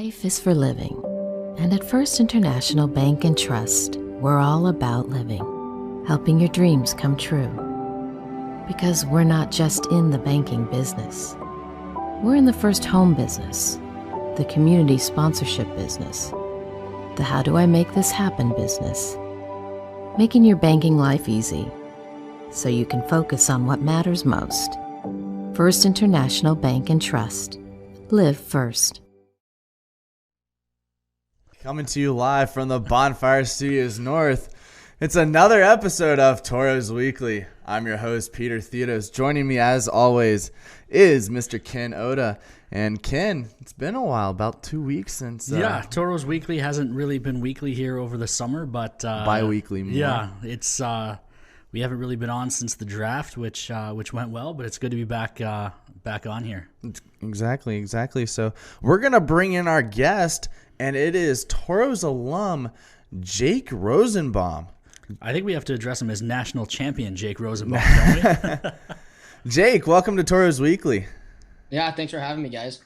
Life is for living, and at First International Bank and Trust, we're all about living, helping your dreams come true. Because we're not just in the banking business. We're in the first home business, the community sponsorship business, the how do I make this happen business, making your banking life easy so you can focus on what matters most. First International Bank and Trust. Live first. Coming to you live from the Bonfire Studios North. It's another episode of Tauros Weekly. I'm your host, Peter Theodos. Joining me, as always, is Mr. Ken Oda. And Ken, it's been a while, about 2 weeks since... Tauros Weekly hasn't really been weekly here over the summer, but... bi-weekly more. Yeah, it's... we haven't really been on since the draft, which went well, but it's good to be back on here. Exactly. So we're going to bring in our guest, and it is Tauros alum Jake Rosenbaum. I think we have to address him as national champion Jake Rosenbaum, don't we? Jake, welcome to Tauros Weekly. Yeah, thanks for having me, guys.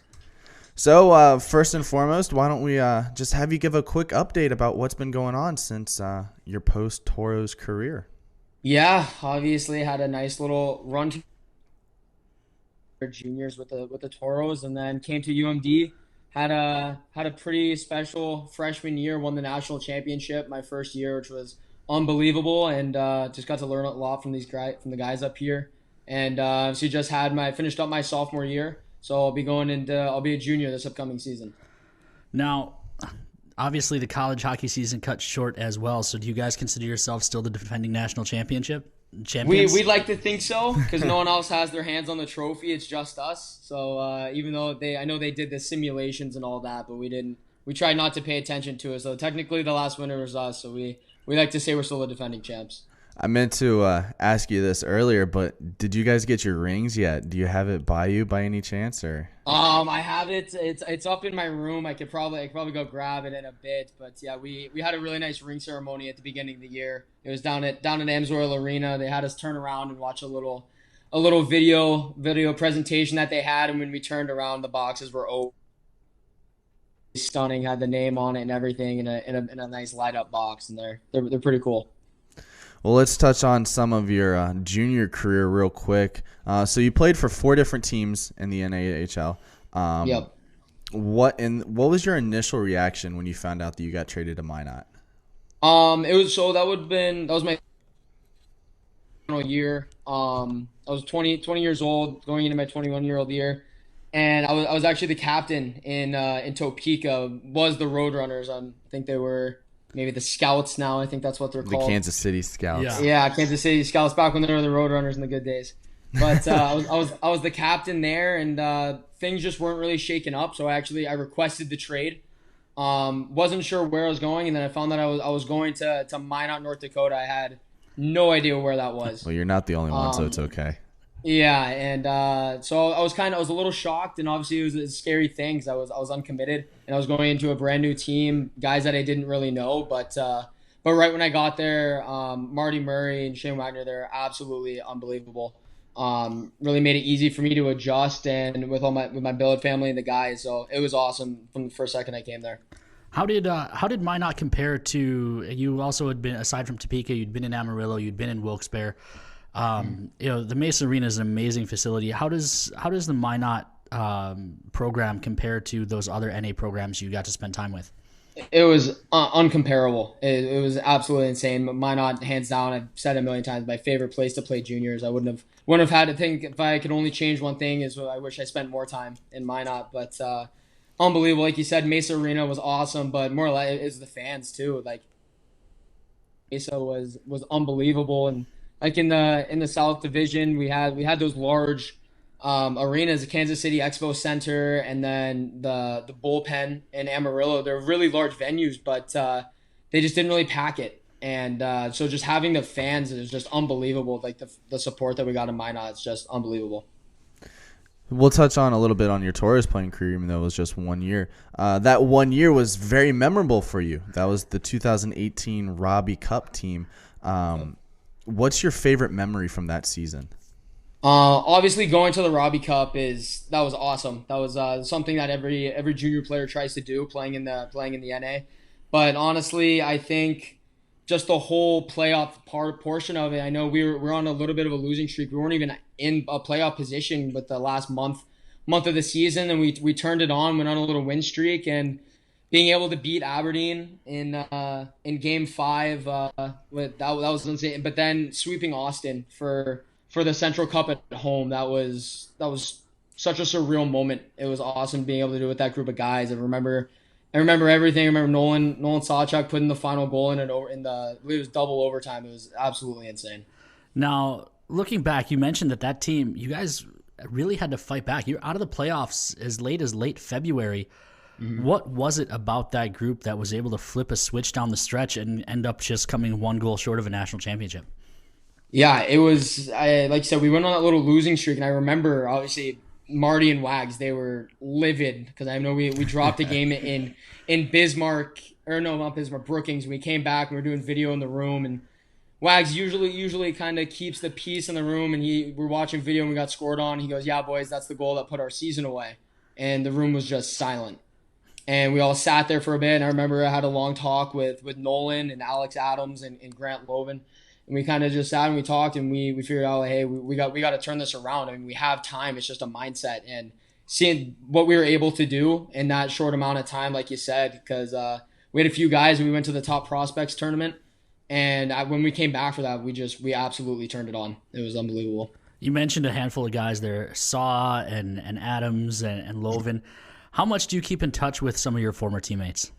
So first and foremost, why don't we just have you give a quick update about what's been going on since your post-Tauros career? Yeah, obviously had a nice little run to juniors with the Tauros, and then came to UMD. Had a pretty special freshman year. Won the national championship my first year, which was unbelievable, and just got to learn a lot from the guys up here. And so just finished up my sophomore year. So I'll be a junior this upcoming season. Now, obviously, the college hockey season cut short as well. So, do you guys consider yourselves still the defending national champions? We'd like to think so, because no one else has their hands on the trophy. It's just us. So, even though I know they did the simulations and all that, but we didn't. We tried not to pay attention to it. So, technically, the last winner was us. So, we like to say we're still the defending champs. I meant to ask you this earlier, but did you guys get your rings yet? Do you have it by you by any chance, or? I have it. It's up in my room. I could probably go grab it in a bit. But yeah, we had a really nice ring ceremony at the beginning of the year. It was down at Amsoil Arena. They had us turn around and watch a little video presentation that they had, and when we turned around, the boxes were open. Stunning, had the name on it and everything in a nice light up box, and they're pretty cool. Well, let's touch on some of your junior career real quick. So you played for 4 different teams in the NAHL. Yep. What was your initial reaction when you found out that you got traded to Minot? That was my year. I was 20 years old, going into my 21-year-old year, and I was actually the captain in Topeka. Was the Roadrunners? I think they were. Maybe the Scouts now. I think that's what they're called. The Kansas City Scouts. Yeah, Kansas City Scouts back when they were the Roadrunners in the good days. But I was the captain there, and things just weren't really shaking up. So I requested the trade. Wasn't sure where I was going, and then I found that I was going to Minot, North Dakota. I had no idea where that was. Well, you're not the only one, so it's okay. Yeah, and so I was a little shocked, and obviously it was a scary thing because I was uncommitted, and I was going into a brand new team, guys that I didn't really know, but right when I got there, Marty Murray and Shane Wagner, they're absolutely unbelievable. Really made it easy for me to adjust, and with my billet family and the guys, so it was awesome from the first second I came there. How did Minot compare to? You also had been, aside from Topeka, you'd been in Amarillo, you'd been in Wilkes-Barre. The Mesa Arena is an amazing facility. How does the Minot program compare to those other NA programs you got to spend time with? It was uncomparable. It was absolutely insane. Minot, hands down, I've said it a million times, my favorite place to play juniors. I wouldn't have had to think, if I could only change one thing, is I wish I spent more time in Minot. But unbelievable, like you said, Mesa Arena was awesome, but more like it's the fans too. Like Mesa was unbelievable, and like in the South Division, we had those large arenas, the Kansas City Expo Center, and then the bullpen in Amarillo. They're really large venues, but they just didn't really pack it. And so just having the fans is just unbelievable. Like the support that we got in Minot, it's just unbelievable. We'll touch on a little bit on your Tauros playing career, even though it was just 1 year. That 1 year was very memorable for you. That was the 2018 Robby Cup team. What's your favorite memory from that season? Obviously, going to the Robby Cup that was awesome. That was something that every junior player tries to do, playing in the NA. But honestly, I think just the whole playoff portion of it. I know we're on a little bit of a losing streak. We weren't even in a playoff position with the last month of the season, and we turned it on, went on a little win streak, and being able to beat Aberdeen in Game 5, that was insane. But then sweeping Austin for the Central Cup at home, that was such a surreal moment. It was awesome being able to do it with that group of guys. I remember everything. I remember Nolan Sawchuk putting the final goal in it was double overtime. It was absolutely insane. Now, looking back, you mentioned that team, you guys really had to fight back. You're out of the playoffs as late February. Mm-hmm. What was it about that group that was able to flip a switch down the stretch and end up just coming one goal short of a national championship? Yeah, it was. Like you said, we went on that little losing streak, and I remember obviously Marty and Wags, they were livid because I know we dropped a game in Bismarck, or no, not Bismarck, Brookings. We came back and we were doing video in the room, and Wags usually kind of keeps the peace in the room, and we're watching video and we got scored on. He goes, "Yeah, boys, that's the goal that put our season away," and the room was just silent. And we all sat there for a bit, and I remember I had a long talk with Nolan and Alex Adams and Grant Loven. And we kind of just sat and we talked, and we figured out, like, hey, we got to turn this around. I mean, we have time. It's just a mindset. And seeing what we were able to do in that short amount of time, like you said, because we had a few guys, and we went to the top prospects tournament. And when we came back for that, we absolutely turned it on. It was unbelievable. You mentioned a handful of guys there, Saw and Adams and Loven. How much do you keep in touch with some of your former teammates?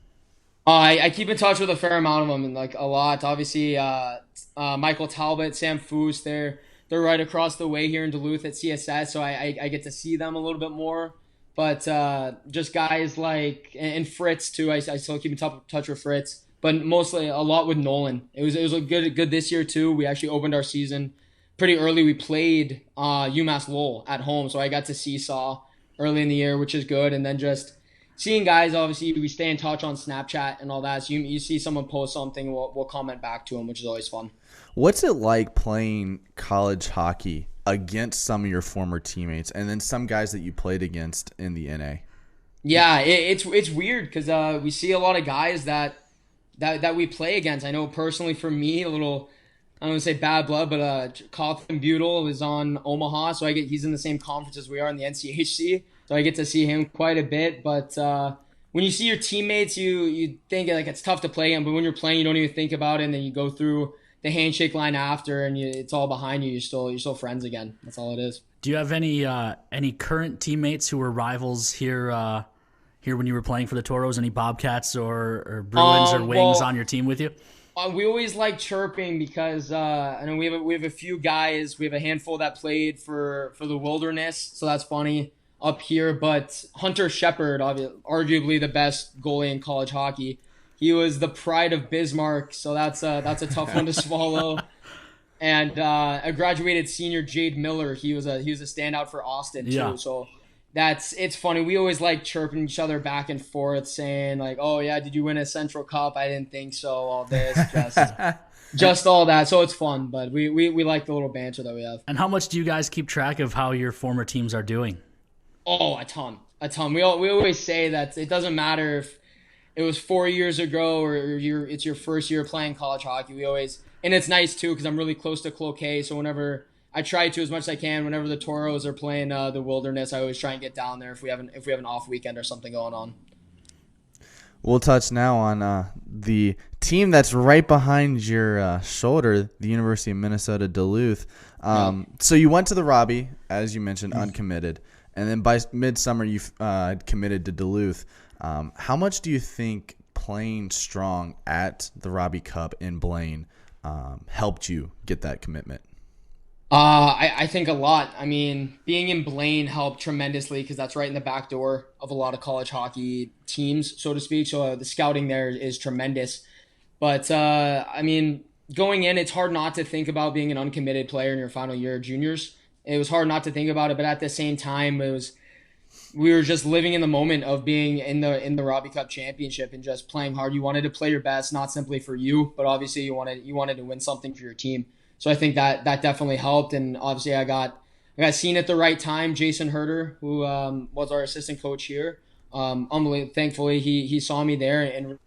I keep in touch with a fair amount of them, and like a lot. Obviously, Michael Talbot, Sam Foose, they're right across the way here in Duluth at CSS, so I get to see them a little bit more. But just guys like and Fritz too. I still keep in touch with Fritz, but mostly a lot with Nolan. It was a good this year too. We actually opened our season pretty early. We played UMass Lowell at home, so I got to see Saw early in the year, which is good. And then just seeing guys, obviously, we stay in touch on Snapchat and all that. So you see someone post something, we'll comment back to them, which is always fun. What's it like playing college hockey against some of your former teammates and then some guys that you played against in the NA? Yeah, it's weird because we see a lot of guys that we play against. I know personally for me, a little, I don't want to say bad blood, but Cawthon Butel is on Omaha, so he's in the same conference as we are in the NCHC, so I get to see him quite a bit. But when you see your teammates, you think like it's tough to play him, but when you're playing, you don't even think about it, and then you go through the handshake line after, and it's all behind you. You're still friends again. That's all it is. Do you have any current teammates who were rivals here when you were playing for the Tauros? Any Bobcats or Bruins or Wings on your team with you? We always like chirping because I know we have a few guys. We have a handful that played for the Wilderness, so that's funny up here. But Hunter Shepard, arguably the best goalie in college hockey, he was the pride of Bismarck, so that's a tough one to swallow. And a graduated senior, Jade Miller, he was a standout for Austin too. Yeah. So it's funny. We always like chirping each other back and forth, saying like, "Oh yeah, did you win a Central Cup? I didn't think so." All this, just all that. So it's fun, but we like the little banter that we have. And how much do you guys keep track of how your former teams are doing? Oh, a ton. We always say that it doesn't matter if it was 4 years ago or it's your first year playing college hockey. And it's nice too because I'm really close to Cloquet, so whenever I try to as much as I can. Whenever the Tauros are playing the Wilderness, I always try and get down there if we have an off weekend or something going on. We'll touch now on the team that's right behind your shoulder, the University of Minnesota-Duluth. So you went to the Robby, as you mentioned, uncommitted, and then by midsummer you committed to Duluth. How much do you think playing strong at the Robby Cup in Blaine helped you get that commitment? I think a lot. I mean, being in Blaine helped tremendously because that's right in the back door of a lot of college hockey teams, so to speak. So the scouting there is tremendous. But, I mean, going in, it's hard not to think about being an uncommitted player in your final year of juniors. It was hard not to think about it, but at the same time, we were just living in the moment of being in the Robby Cup championship and just playing hard. You wanted to play your best, not simply for you, but obviously you wanted to win something for your team. So I think that definitely helped, and obviously I got I got seen at the right time. Jason Herder, who was our assistant coach here, thankfully he saw me there and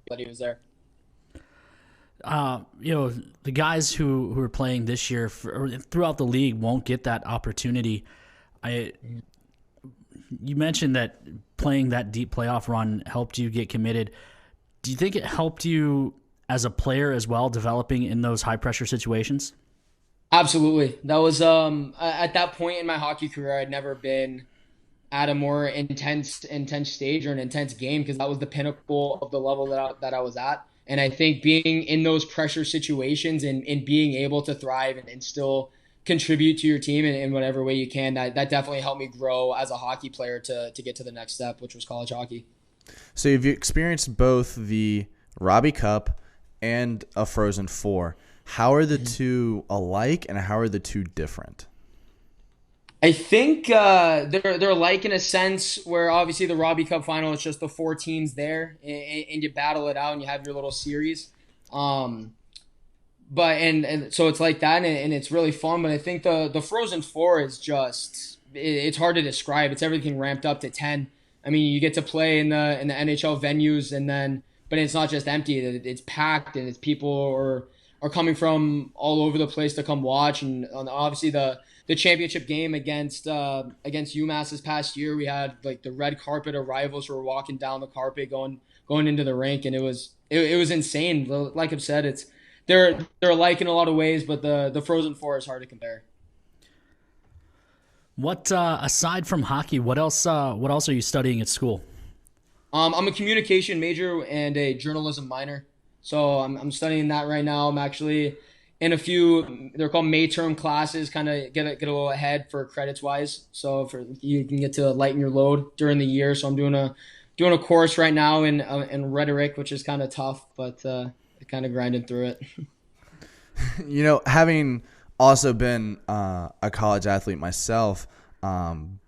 that he was there. The guys who are playing this year or throughout the league won't get that opportunity. You mentioned that playing that deep playoff run helped you get committed. Do you think it helped you as a player as well, developing in those high pressure situations? Absolutely. That was at that point in my hockey career, I'd never been at a more intense stage or an intense game, because that was the pinnacle of the level that I was at. And I think being in those pressure situations and being able to thrive and still contribute to your team in whatever way you can, that definitely helped me grow as a hockey player to get to the next step, which was college hockey. So you've experienced both the Robby Cup and a Frozen Four. How are the two alike and how are the two different? I think they're alike in a sense where obviously the Robby Cup final, it's just the 4 teams there and you battle it out and you have your little series. But so it's like that and it's really fun. But I think the Frozen Four is just, it's hard to describe. It's everything ramped up to 10. I mean, you get to play in the NHL venues but it's not just empty. It's packed and it's people are coming from all over the place to come watch. And obviously the championship game against UMass this past year, we had like the red carpet of rivals who were walking down the carpet going into the rink, and it was insane. Like I've said, they're alike in a lot of ways, but the Frozen Four is hard to compare. What aside from hockey, what else are you studying at school? I'm a communication major and a journalism minor, so I'm studying that right now. I'm actually in a few, they're called May term classes, kind of get a little ahead for credits wise. So you can get to lighten your load during the year. So I'm doing a course right now in rhetoric, which is kind of tough, but kind of grinding through it. Having also been a college athlete myself,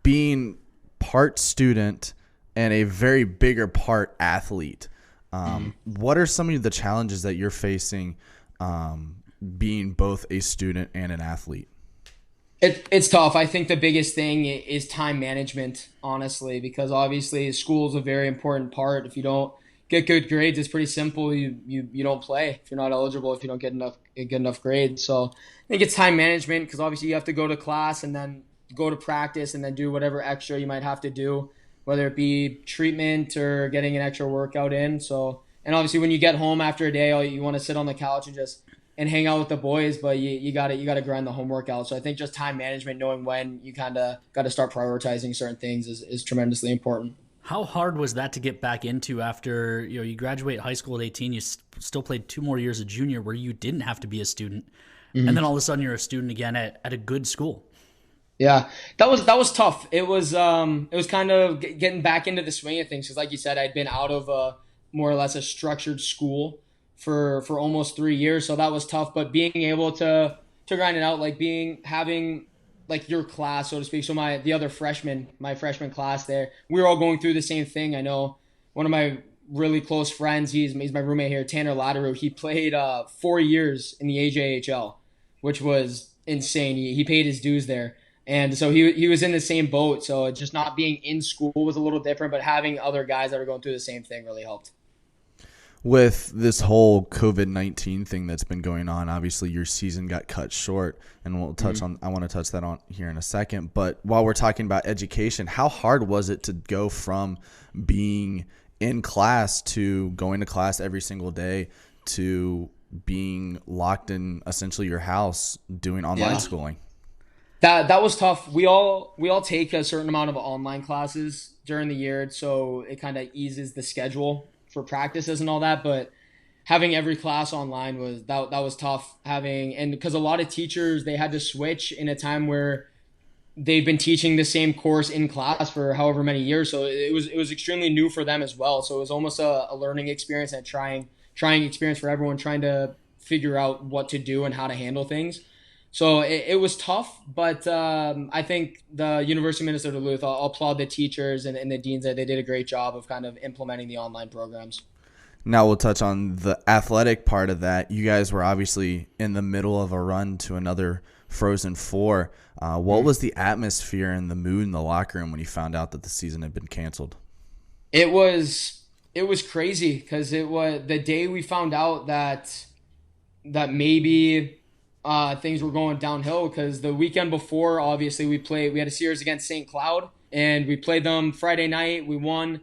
being part student and a very bigger part athlete, what are some of the challenges that you're facing being both a student and an athlete? It's tough. I think the biggest thing is time management, honestly, because obviously school is a very important part. If you don't get good grades, it's pretty simple. You don't play if you're not eligible, if you don't get enough grades. So I think it's time management, because obviously you have to go to class and then go to practice and then do whatever extra you might have to do, whether it be treatment or getting an extra workout in. So, and obviously when you get home after a day, you want to sit on the couch and hang out with the boys, but you gotta grind the homework out. So I think just time management, knowing when you kind of got to start prioritizing certain things is tremendously important. How hard was that to get back into after you graduate high school at 18? You still played 2 more years of junior where you didn't have to be a student, and then all of a sudden you're a student again at a good school. Yeah, that was tough. It was kind of getting back into the swing of things, because like you said, I'd been out of more or less a structured school for almost 3 years, so that was tough. But being able to grind it out, like having like your class, so to speak. So my freshman class there, we were all going through the same thing. I know one of my really close friends, he's my roommate here, Tanner Latteru. He played 4 years in the AJHL, which was insane. He paid his dues there. And so he was in the same boat. So just not being in school was a little different, but having other guys that were going through the same thing really helped. With this whole COVID-19 thing that's been going on, obviously your season got cut short, and I want to touch that on here in a second. But while we're talking about education, how hard was it to go from being in class to going to class every single day to being locked in essentially your house doing online schooling? That was tough. We all take a certain amount of online classes during the year, so it kind of eases the schedule for practices and all that. But having every class online was tough. And because a lot of teachers, they had to switch in a time where they've been teaching the same course in class for however many years, so it was extremely new for them as well. So it was almost a learning experience and trying experience for everyone, trying to figure out what to do and how to handle things. So it was tough, but I think the University of Minnesota-Duluth, I'll applaud the teachers and the deans that they did a great job of kind of implementing the online programs. Now we'll touch on the athletic part of that. You guys were obviously in the middle of a run to another Frozen Four. What was the atmosphere and the mood in the locker room when you found out that the season had been canceled? It was crazy because it was the day we found out that maybe things were going downhill, because the weekend before, obviously, we had a series against St. Cloud, and we played them Friday night. We won,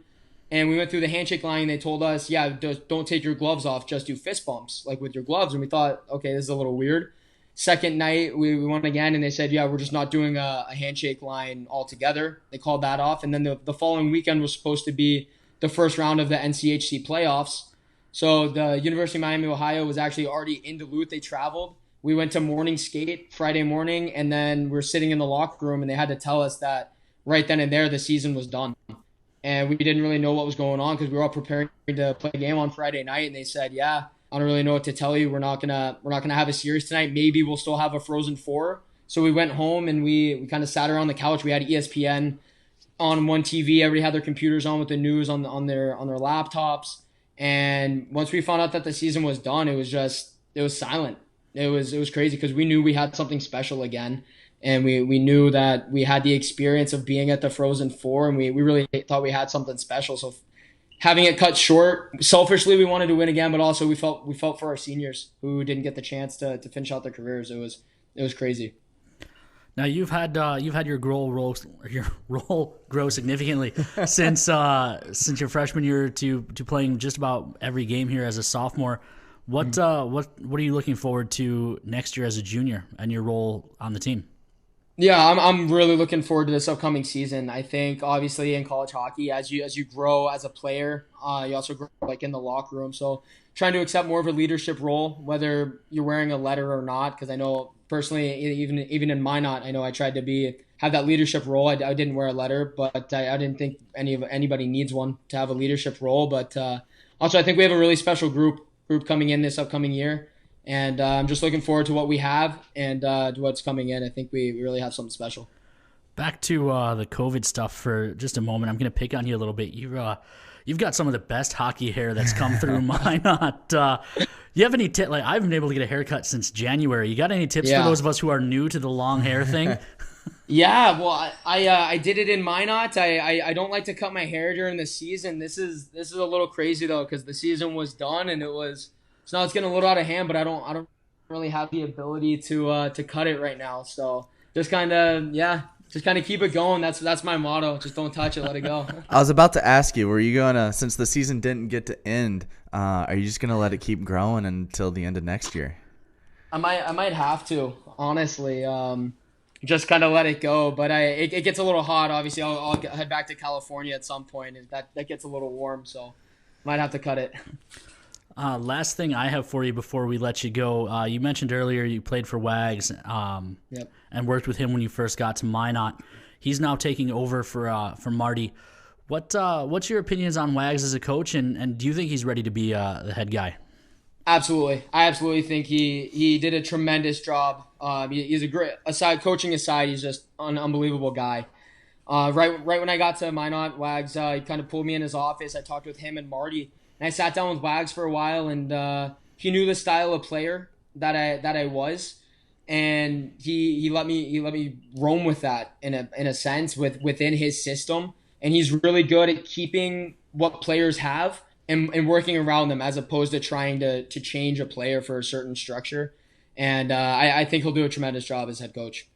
and we went through the handshake line. They told us, yeah, don't take your gloves off, just do fist bumps like with your gloves. And we thought, okay, this is a little weird. Second night, we won again, and they said, yeah, we're just not doing a handshake line altogether. They called that off, and then the following weekend was supposed to be the first round of the NCHC playoffs. So the University of Miami, Ohio was actually already in Duluth. They traveled. We went to morning skate Friday morning, and then we're sitting in the locker room, and they had to tell us that right then and there the season was done. And we didn't really know what was going on because we were all preparing to play a game on Friday night, and they said, yeah, I don't really know what to tell you. We're not gonna have a series tonight. Maybe we'll still have a Frozen Four. So we went home and we kind of sat around the couch. We had ESPN on one TV. Everybody had their computers on with the news on their laptops. And once we found out that the season was done, it was silent. It was crazy because we knew we had something special again, and we knew that we had the experience of being at the Frozen Four, and we really thought we had something special. So having it cut short, selfishly, we wanted to win again, but also we felt for our seniors who didn't get the chance to finish out their careers. It was crazy. Now you've had your role grow significantly since your freshman year to playing just about every game here as a sophomore. What are you looking forward to next year as a junior and your role on the team? Yeah, I'm really looking forward to this upcoming season. I think obviously in college hockey, as you grow as a player, you also grow like in the locker room. So trying to accept more of a leadership role, whether you're wearing a letter or not, because I know personally, even in Minot, I know I tried to have that leadership role. I didn't wear a letter, but I didn't think anybody needs one to have a leadership role. But also, I think we have a really special group coming in this upcoming year. And I'm just looking forward to what we have and to what's coming in. I think we really have something special. Back to the COVID stuff for just a moment. I'm going to pick on you a little bit. You've got some of the best hockey hair that's come through Minot. You have any tips? Like, I haven't been able to get a haircut since January. You got any tips for those of us who are new to the long hair thing? Yeah, well, I did it in Minot. I don't like to cut my hair during the season. This is a little crazy though, because the season was done and so now it's getting a little out of hand, but I don't really have the ability to cut it right now. So just kind of keep it going. That's my motto. Just don't touch it, let it go. I was about to ask you, were you going to, since the season didn't get to end, are you just going to let it keep growing until the end of next year? I might have to, honestly. Just kind of let it go. But it gets a little hot. Obviously, I'll head back to California at some point. That gets a little warm, so might have to cut it. Last thing I have for you before we let you go, you mentioned earlier you played for Wags and worked with him when you first got to Minot. He's now taking over for Marty. What's your opinions on Wags as a coach, and do you think he's ready to be the head guy? Absolutely. I absolutely think he did a tremendous job. He's a great, coaching aside, he's just an unbelievable guy. Right when I got to Minot, Wags, he kind of pulled me in his office. I talked with him and Marty. And I sat down with Wags for a while, and he knew the style of player that I was, and he let me roam with that in a sense within his system. And he's really good at keeping what players have and working around them, as opposed to trying to change a player for a certain structure. And I think he'll do a tremendous job as head coach.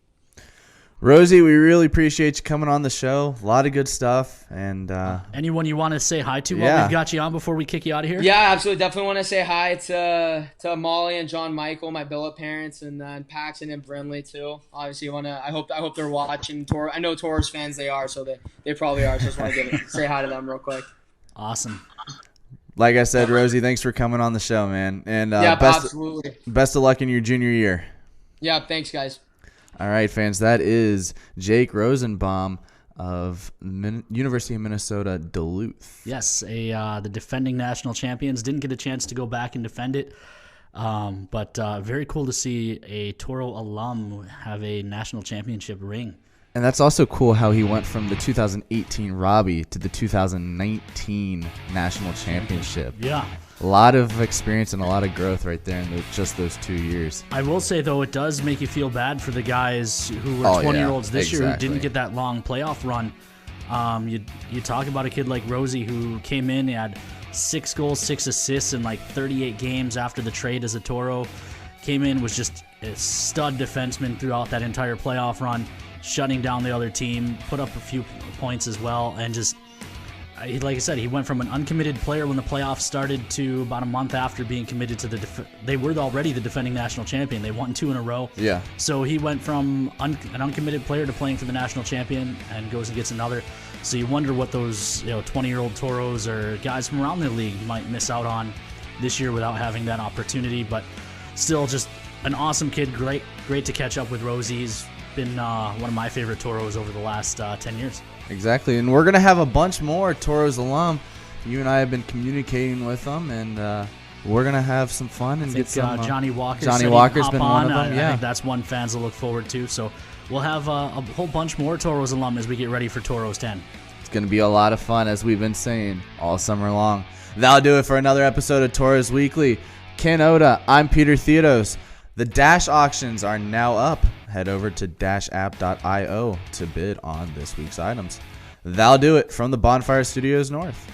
Rosie, we really appreciate you coming on the show. A lot of good stuff. And anyone you want to say hi to while we've got you on before we kick you out of here? Yeah, absolutely. Definitely want to say hi to Molly and John Michael, my billet parents, and then Paxton and Brinley too. Obviously, I hope they're watching. I know Tauros fans they are, so they probably are. So just want to say hi to them real quick. Awesome. Like I said, Rosie, thanks for coming on the show, man. And absolutely. Best of luck in your junior year. Yeah, thanks, guys. All right, fans, that is Jake Rosenbaum of University of Minnesota-Duluth. Yes, the defending national champions. Didn't get a chance to go back and defend it, but very cool to see a Toro alum have a national championship ring. And that's also cool how he went from the 2018 Robby to the 2019 national championship. Yeah. A lot of experience and a lot of growth right there in just those 2 years. I will say, though, it does make you feel bad for the guys who were 20-year-olds this year who didn't get that long playoff run. You talk about a kid like Rosie who came in, he had 6 goals, 6 assists in like 38 games after the trade as a Toro. Came in, was just a stud defenseman throughout that entire playoff run, shutting down the other team, put up a few points as well, and just, like I said, he went from an uncommitted player when the playoffs started to about a month after being committed to they were already the defending national champion. They won 2 in a row. Yeah. So he went from an uncommitted player to playing for the national champion and goes and gets another. So you wonder what those 20-year-old Tauros or guys from around the league might miss out on this year without having that opportunity. But still, just an awesome kid. Great to catch up with Rosie. He's been one of my favorite Tauros over the last 10 years. Exactly, and we're going to have a bunch more Tauros alum. You and I have been communicating with them, and we're going to have some fun and get some... Johnny Walker's been one of them, I think that's one fans will look forward to. So we'll have a whole bunch more Tauros alum as we get ready for Tauros 10. It's going to be a lot of fun, as we've been saying all summer long. That'll do it for another episode of Tauros Weekly. Ken Oda, I'm Peter Theodos. The Dash auctions are now up. Head over to dashapp.io to bid on this week's items. That'll do it from the Bonfire Studios North.